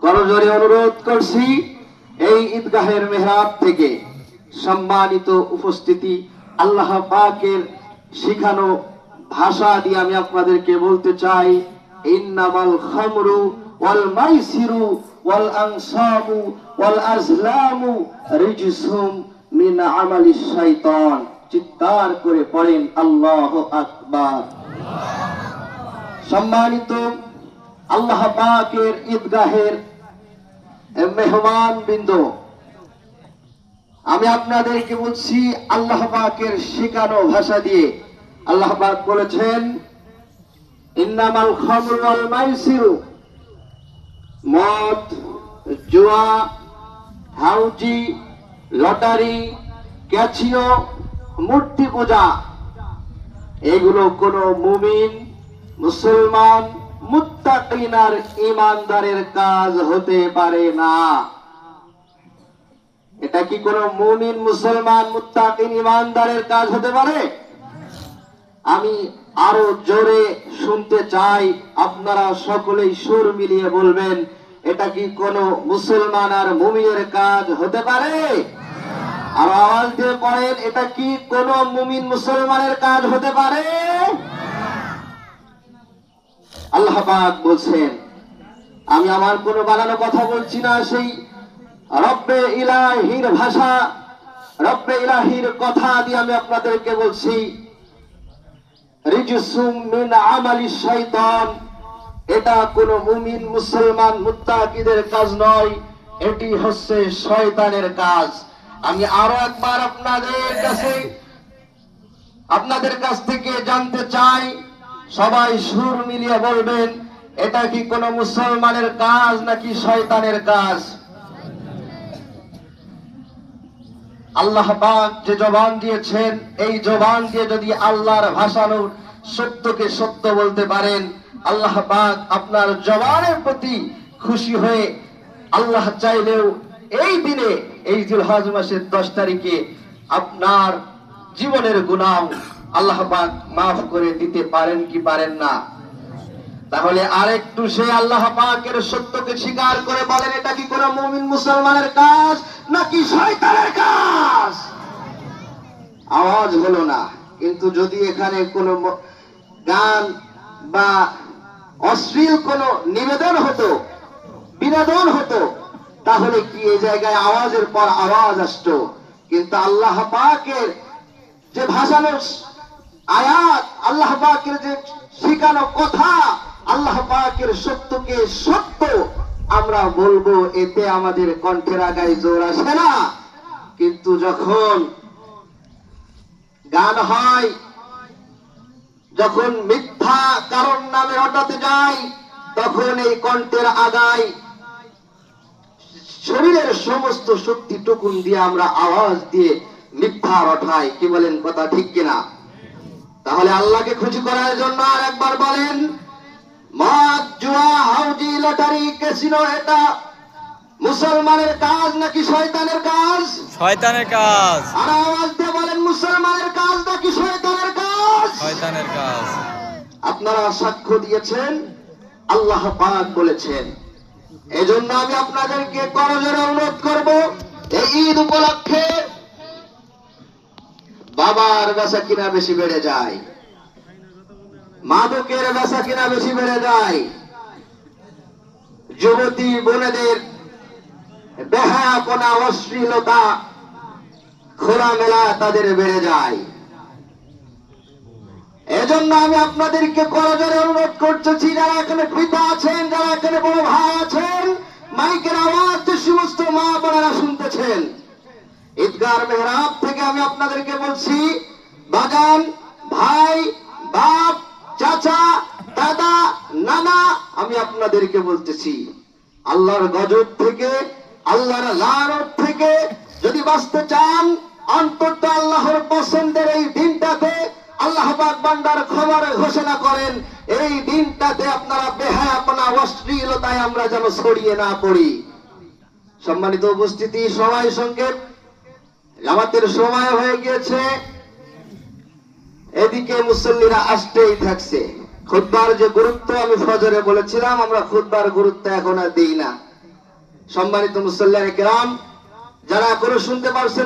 করজোরে অনুরোধ করছি এই ঈদগাহের মেহরাব থেকে সম্মানিত উপস্থিতি, আল্লাহ পাকের শিখানো ভাষা দিয়ে আমি আপনাদেরকে বলতে চাই, ইন্নামাল খামরু ওয়াল মাইসিরু ওয়াল আনসাবু ওয়াল আজলামু রিজসুম মিন আমালিশ শাইতান। চিৎকার করে পড়েন আল্লাহু আকবার। সম্মানিত আল্লাহ পাকের ঈদগাহের মেহমান বৃন্দ, আমি আপনাদেরকে বলছি আল্লাহ পাকের শেখানো ভাষা দিয়ে। আল্লাহ পাক বলেছেন, ইন্নামাল খামরু ওয়াল মাইসিরু, মদ, জুয়া, হাউজি, লটারি, ক্যাসিনো, মূর্তি পূজা, এগুলো কোন মুমিন, মুসলমান, মুত্তাকিন আর ঈমানদারের কাজ হতে পারে না। এটা কি কোন মুমিন, মুসলমান, মুত্তাকিন, ঈমানদারের কাজ হতে পারে? আমি আরো জোরে শুনতে চাই, আপনারা সকলেই সুর মিলিয়ে বলবেন, এটা কি কোন মুসলমান আর মুমিনের কাজ হতে পারে? আর আওয়াজ দিয়ে পড়েন, এটা কি কোন মুমিন মুসলমানের কাজ হতে পারে? আল্লাহ পাক বলছেন, আমি আমার কোনো বানানো কথা বলছি না, সেই রব্বে ইলাহির ভাষা, রব্বে ইলাহির কথা দিয়ে আমি আপনাদেরকে বলছি, রিজসুম মিন আমালিশ শাইতান, এটা কোন মুমিন, মুসলমান, মুত্তাকিদের কাজ নয়, এটি হচ্ছে শয়তানের কাজ। আমি আরো একবার আপনাদের কাছ থেকে জানতে চাই, সবাই সুর মিলিয়ে বলবেন, এটা কি কোন মুসলমানের কাজ নাকি শয়তানের কাজ? আল্লাহ পাক যে জবান দিয়েছেন, এই জবান দিয়ে যদি আল্লাহর ভাষানোর সত্যকে সত্য বলতে পারেন, আল্লাহ পাক আপনার জবানের প্রতি খুশি হয়ে আল্লাহ চাইলেও এই দিনে, এই জিলহজ মাসের 10 তারিখে আপনার জীবনের গুনাহ আল্লাহ পাক মাফ করে দিতে পারেন কি পারেন না? তাহলে আরেকটু সেই আল্লাহ পাকের সত্যকে স্বীকার করে বলেন, এটা কি কোন মুমিন মুসলমানের কাজ নাকি শয়তানের কাজ? আওয়াজ হলো না। কিন্তু যদি এখানে কোনো গান বা অশ্লীল কোনো নিবেদন হতো, বিনোদন হতো, তাহলে কি এই জায়গায় আওয়াজের পর আওয়াজ আসতো? কিন্তু আল্লাহ পাকের যে ভাষানো আয়াত, আল্লাহ পাকের যে শিখানো কথা, আল্লাহ পাকের সত্যকে সত্য আমরা বলবো, এতে আমাদের কণ্ঠের আগায় জোর আসে না। কিন্তু যখন গান হয়, যখন মিথ্যা কারণ নামে রটাতে যায়, তখন এই কণ্ঠের আগায় শরীরের সমস্ত শক্তি টুকুন দিয়ে আমরা আওয়াজ দিয়ে মিথ্যা রটাই। কি বলেন, কথা ঠিক কিনা? তাহলে আল্লাহকে খুশি করার জন্য আর একবার বলেন, মদ, জুয়া, হাউজি, লটারি, ক্যাসিনো, এটা মুসলমানের কাজ নাকি শয়তানের কাজ? শয়তানের কাজ। আর আওয়াজ দিয়ে বলেন, মুসলমানের কাজ নাকি শয়তানের কাজ? শয়তানের কাজ। আপনারা সাক্ষ্য দিয়েছেন, আল্লাহ পাক বলেছেন। এজন্য আমি আপনাদেরকে করজোরে অনুরোধ করব, এই ঈদ উপলক্ষে বাবার বেচা কিনা বেশি বেড়ে যায়, মাদকের বেচা কিনা বেশি বেড়ে যায়, যুবতী বোনেদের বেহায়াপনা, অশ্লীলতা খোলামেলা তাদের বেড়ে যায়। এজন্য আমি আপনাদেরকে করজোরে অনুরোধ করতেছি, যারা এখানে পিতা আছেন, যারা এখানে বড় ভাই আছেন, মাইকের আওয়াজ যে সমস্ত মা বোনেরা শুনতেছেন, ঈদগাহ মেহরাব থেকে আমি আপনাদেরকে বলছি, বাগান, ভাই, বাপ, চাচা, দাদা, নানা, আমি আপনাদেরকে বলতেছি, আল্লাহর গজব থেকে, আল্লাহর লানত থেকে যদি বাঁচতে চান, অন্তত আল্লাহর পছন্দের এই দিনটাতে আল্লাহ পাক বান্দার খবরে ঘোষণা করেন, এই দিনটাতে আপনারা বেহায়াপনা, অশ্লীলতায় আমরা যেন ছড়িয়ে না পড়ি। সম্মানিত উপস্থিতি, সবাই সঙ্গে জামাতের সময় হয়ে গিয়েছে, এদিকে মুসল্লিরা আসতেই থাকছে। খুতবার যে গুরুত্ব আমি ফজরে বলেছিলাম, আমরা খুতবার গুরুত্ব এখন আর দিই না। সম্মানিত মুসল্লিয়ানে কেরাম, যারা এখনো শুনতে পারছেন